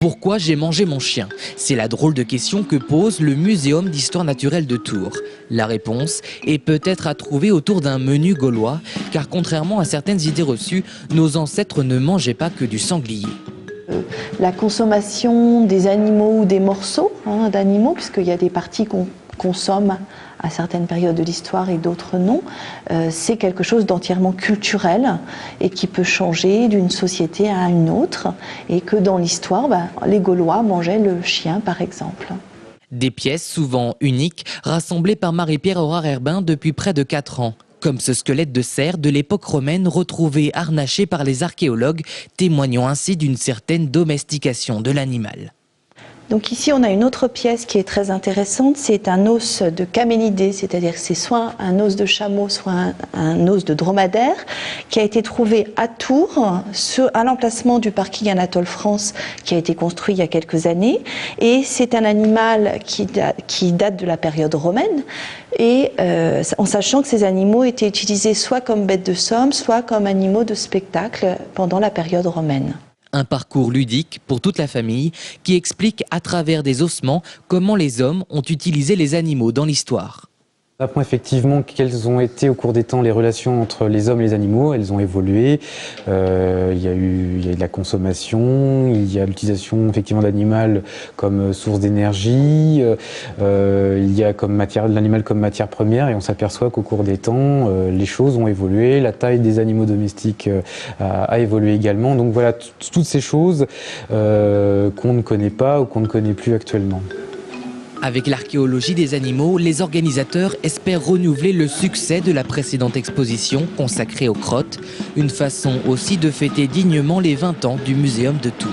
Pourquoi j'ai mangé mon chien? C'est la drôle de question que pose le Muséum d'histoire naturelle de Tours. La réponse est peut-être à trouver autour d'un menu gaulois, car contrairement à certaines idées reçues, nos ancêtres ne mangeaient pas que du sanglier. La consommation des animaux ou des morceaux d'animaux, puisqu'il y a des parties qu'on consomme à certaines périodes de l'histoire et d'autres non, c'est quelque chose d'entièrement culturel et qui peut changer d'une société à une autre, et que dans l'histoire, les Gaulois mangeaient le chien par exemple. Des pièces souvent uniques, rassemblées par Marie-Pierre Aurard-Herbin depuis près de 4 ans. Comme ce squelette de cerf de l'époque romaine retrouvé harnaché par les archéologues, témoignant ainsi d'une certaine domestication de l'animal. Donc ici on a une autre pièce qui est très intéressante, c'est un os de camélidé, c'est-à-dire que c'est soit un os de chameau, soit un os de dromadaire, qui a été trouvé à Tours, à l'emplacement du parking Anatole France qui a été construit il y a quelques années. Et c'est un animal qui date de la période romaine, et en sachant que ces animaux étaient utilisés soit comme bêtes de somme, soit comme animaux de spectacle pendant la période romaine. Un parcours ludique pour toute la famille qui explique à travers des ossements comment les hommes ont utilisé les animaux dans l'histoire. On apprend effectivement quelles ont été au cours des temps les relations entre les hommes et les animaux. Elles ont évolué, il y a eu de la consommation, il y a l'utilisation effectivement d'animal comme source d'énergie, il y a l'animal comme matière première, et on s'aperçoit qu'au cours des temps, les choses ont évolué, la taille des animaux domestiques a évolué également. Donc voilà, toutes ces choses qu'on ne connaît pas ou qu'on ne connaît plus actuellement. Avec l'archéologie des animaux, les organisateurs espèrent renouveler le succès de la précédente exposition consacrée aux crottes, une façon aussi de fêter dignement les 20 ans du Muséum de Tours.